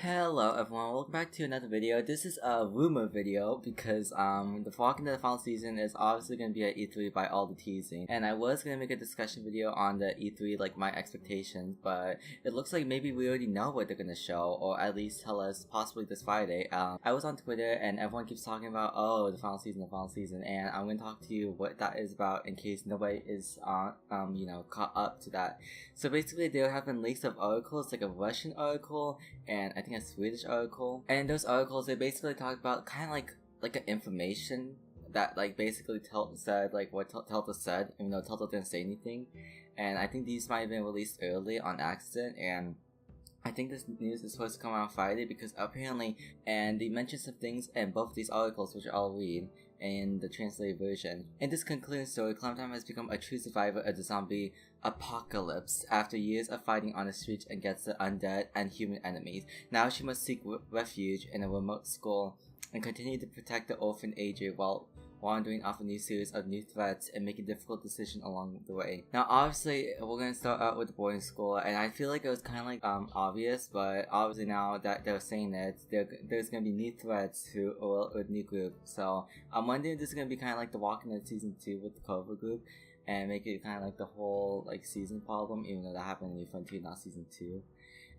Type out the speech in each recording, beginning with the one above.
Hello everyone, welcome back to another video. This is a rumor video because the Walking Dead final season is obviously going to be at E3 by all the teasing, and I was going to make a discussion video on the E3, like my expectations, but it looks like maybe we already know what they're going to show, or at least tell us possibly this Friday. I was on Twitter and everyone keeps talking about, oh, the final season, and I'm going to talk to you what that is about in case nobody is caught up to that. So basically there have been leaks of articles, like a Russian article and I think a Swedish article, and in those articles they basically talk about kind of like an information that like basically said like what Telltale said, even though Telltale didn't say anything, and I think these might have been released early on accident, and I think this news is supposed to come out on Friday because apparently, and they mentioned some things in both of these articles, which I'll read in the translated version. In this concluding story, Clementine has become a true survivor of the zombie apocalypse after years of fighting on the streets against the undead and human enemies. Now she must seek refuge in a remote school and continue to protect the orphan AJ while wandering off a new series of new threats and making difficult decisions along the way. Now obviously we're going to start out with the boarding school, and I feel like it was kind of like obvious, but obviously now that they're saying it, there's going to be new threats to a new group. So I'm wondering if this is going to be kind of like the Walking Dead season 2 with the Cobra group and make it kind of like the whole like season problem, even though that happened in New Frontier, not season 2.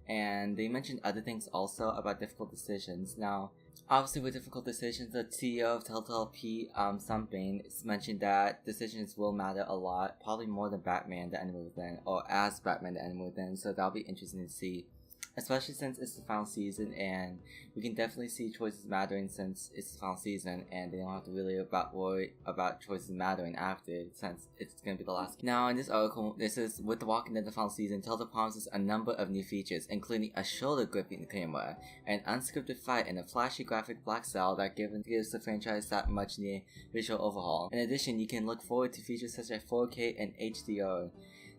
And they mentioned other things also about difficult decisions. Now, obviously with difficult decisions, the CEO of Telltale, P. Something, mentioned that decisions will matter a lot, probably more than Batman the Enemy Within, or as Batman the Enemy Within, so that'll be interesting to see. Especially since it's the final season, and we can definitely see choices mattering since it's the final season, and they don't have to really worry about choices mattering after, since it's gonna be the last. Now, in this article, this is with the Walking Dead the final season, Telltale promises a number of new features, including a shoulder gripping camera, an unscripted fight, and a flashy graphic black cell that gives the franchise that much needed visual overhaul. In addition, you can look forward to features such as 4K and HDR.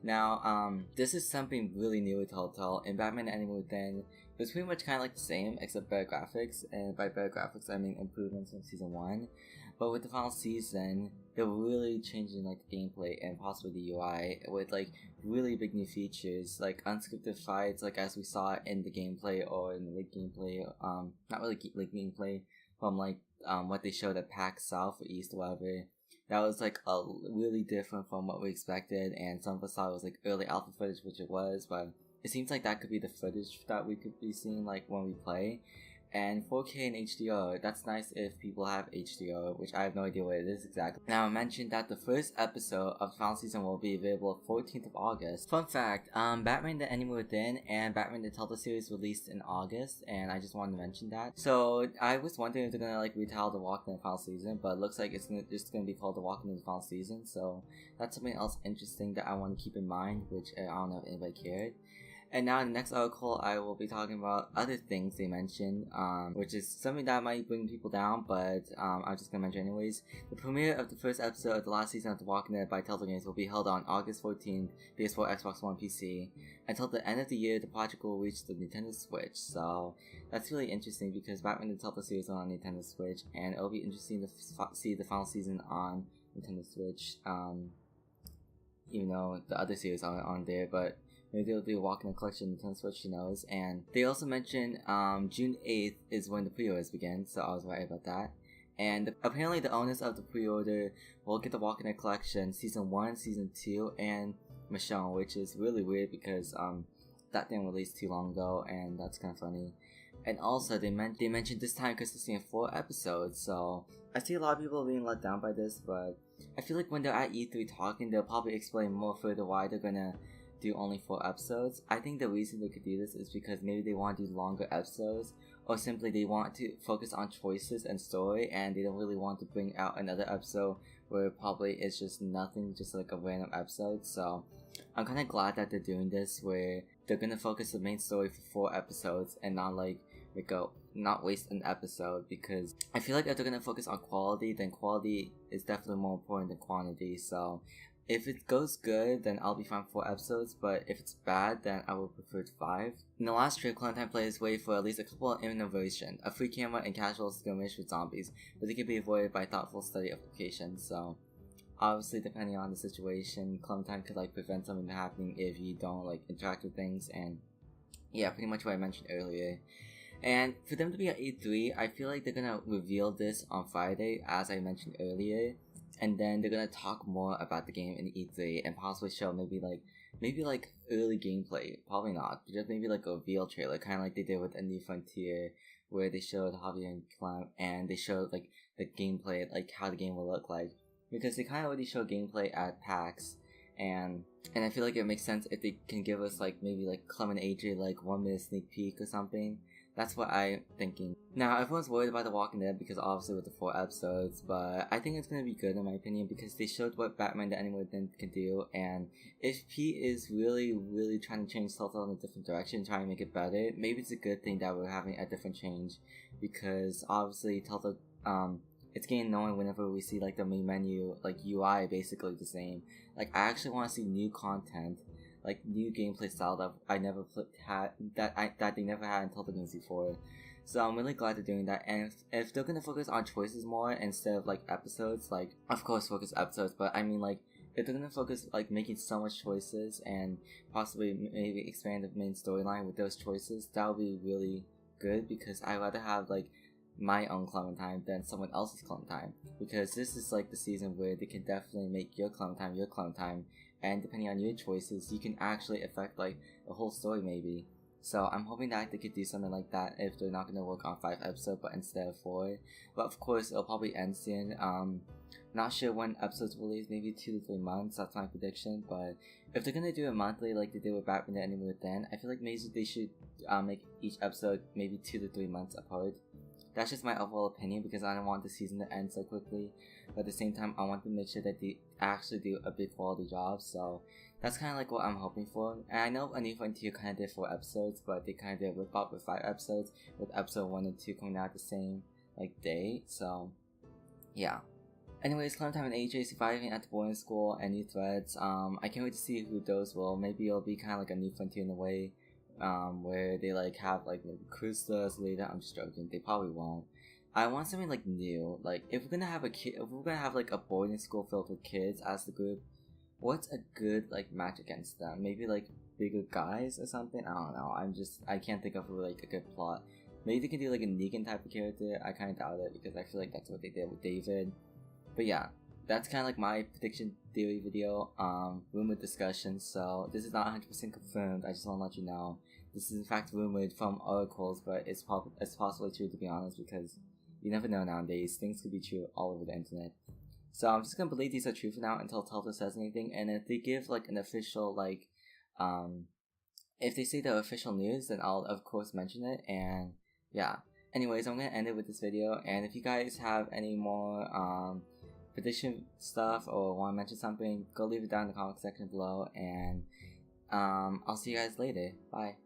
Now, this is something really new with Telltale. In Batman the Enemy Within, it was pretty much kind of like the same, except better graphics, and by better graphics I mean improvements from season 1. But with the final season, they're really changing like the gameplay and possibly the UI with like really big new features, like unscripted fights, like as we saw in the gameplay or in the leak gameplay, not really leak gameplay, from like what they showed at PAX South or East or whatever. That was like really different from what we expected, and some of us thought it was like early alpha footage, which it was, but it seems like that could be the footage that we could be seeing like when we play. And 4K and HDR, that's nice if people have HDR, which I have no idea what it is exactly. Now I mentioned that the first episode of the final season will be available 14th of August. Fun fact, Batman the Enemy Within and Batman the Telltale series released in August, and I just wanted to mention that. So I was wondering if they're gonna like retell the Walking Dead final season, but it looks like it's just gonna be called the Walking Dead final season, so that's something else interesting that I want to keep in mind, which I don't know if anybody cared. And now in the next article, I will be talking about other things they mentioned, which is something that might bring people down, but I'm just gonna mention anyways. The premiere of the first episode of the last season of The Walking Dead by Telltale Games will be held on August 14th, PS4, Xbox One, PC. Until the end of the year, the project will reach the Nintendo Switch, so that's really interesting because Batman the Telltale series is on Nintendo Switch, and it'll be interesting to see the final season on Nintendo Switch, even though the other series aren't on there, but maybe they'll do a Walking Dead collection Nintendo Switch, who knows. And they also mentioned June 8th is when the pre-orders begin, so I was right about that. And apparently the owners of the pre-order will get the Walking Dead collection Season 1, Season 2, and Michonne, which is really weird because that didn't release too long ago, and that's kind of funny. And also they mentioned this time because they're seeing 4 episodes, so I see a lot of people being let down by this, but I feel like when they're at E3 talking, they'll probably explain more further why they're gonna do only 4 episodes. I think the reason they could do this is because maybe they want to do longer episodes, or simply they want to focus on choices and story, and they don't really want to bring out another episode where probably it's just nothing, just like a random episode. So I'm kind of glad that they're doing this, where they're gonna focus the main story for 4 episodes and not not waste an episode, because I feel like if they're gonna focus on quality, then quality is definitely more important than quantity. So if it goes good, then I'll be fine for 4 episodes, but if it's bad, then I would prefer 5. In the last trip, Clementine players wait for at least a couple of innovations, a free camera and casual skirmish with zombies, but they can be avoided by thoughtful study of locations. So obviously, depending on the situation, Clementine could like prevent something from happening if you don't like interact with things, and yeah, pretty much what I mentioned earlier. And for them to be at E3, I feel like they're gonna reveal this on Friday, as I mentioned earlier, and then they're gonna talk more about the game in E3 and possibly show maybe like early gameplay. Probably not, but just maybe like a reveal trailer, kind of like they did with A New Frontier, where they showed Javier and Clem, and they showed like the gameplay, like how the game will look like, because they kind of already showed gameplay at PAX. And I feel like it makes sense if they can give us like maybe like Clem and AJ like 1 minute sneak peek or something. That's what I'm thinking. Now, everyone's worried about The Walking Dead because obviously with the 4 episodes, but I think it's gonna be good in my opinion because they showed what Batman the Animated Then can do, and if Pete is really trying to change Telltale in a different direction, trying to make it better, maybe it's a good thing that we're having a different change, because obviously Telltale, it's getting annoying whenever we see like the main menu, like UI basically the same. Like I actually want to see new content, like new gameplay style that I never had, that they never had in Telltale games before. So I'm really glad they're doing that. And if they're gonna focus on choices more instead of like episodes, like of course focus episodes, but I mean like if they're gonna focus like making so much choices and possibly maybe expand the main storyline with those choices, that would be really good, because I'd rather have like my own Clementine than someone else's Clementine, because this is like the season where they can definitely make your Clementine, and depending on your choices you can actually affect like the whole story maybe. So I'm hoping that they could do something like that if they're not going to work on 5 episodes but instead of 4. But of course it'll probably end soon. Not sure when episodes will release, maybe 2 to 3 months, that's my prediction. But if they're going to do it monthly like they did with Batman the Animated Then, I feel like maybe they should make each episode maybe 2 to 3 months apart. That's just my overall opinion, because I don't want the season to end so quickly, but at the same time I want to make sure that they actually do a big quality job. So that's kind of like what I'm hoping for. And I know A New Frontier kind of did 4 episodes, but they kind of did a rip off with 5 episodes, with episode 1 and 2 coming out the same like day. So yeah. Anyways, Clementine and AJ surviving at the boarding school and new threads. I can't wait to see who those will. Maybe it'll be kind of like A New Frontier in a way, where they like have like maybe Krista later. I'm just joking, they probably won't. I want something like new. Like if we're gonna have like a boarding school filled with kids as the group, what's a good like match against them? Maybe like bigger guys or something. I don't know. I can't think of like a good plot. Maybe they can do like a Negan type of character. I kind of doubt it, because I feel like that's what they did with David. But yeah, that's kind of like my prediction theory video, rumor discussion. So this is not 100% confirmed. I just want to let you know this is in fact rumored from articles, but it's possibly true, to be honest, because you never know nowadays. Things could be true all over the internet. So I'm just gonna believe these are true for now until Telltale says anything. And if they give like an official like, if they say the official news, then I'll of course mention it. And yeah. Anyways, I'm gonna end it with this video. And if you guys have any more prediction stuff or want to mention something, go leave it down in the comment section below, and I'll see you guys later. Bye.